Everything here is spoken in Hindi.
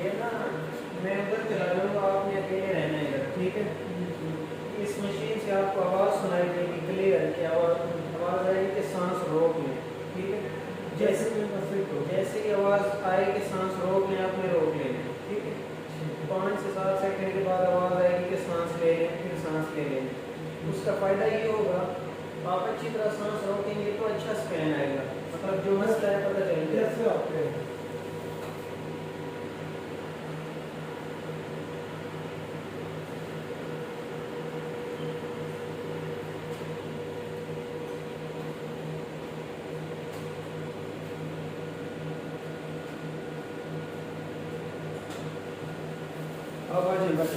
ये ना मैं उधर चला जाऊंगा, आपने अकेले रहना है इधर, ठीक है। इस मशीन से आपको आवाज़ सुनाई देगी क्लियर, की आवाज़ आएगी कि सांस रोक लें, ठीक है। जैसे ही आवाज़ आएगी कि सांस रोक लें, आपने रोक लें, ठीक है। 5 से 7 सेकंड के बाद आवाज़ आएगी कि सांस ले लें, फिर सांस ले लें। उसका फ़ायदा ये होगा, आप अच्छी तरह सांस रोकेंगे तो अच्छा स्कैन आएगा, मतलब जो मसला है पता चल जाएगा। अब आ जाए बस।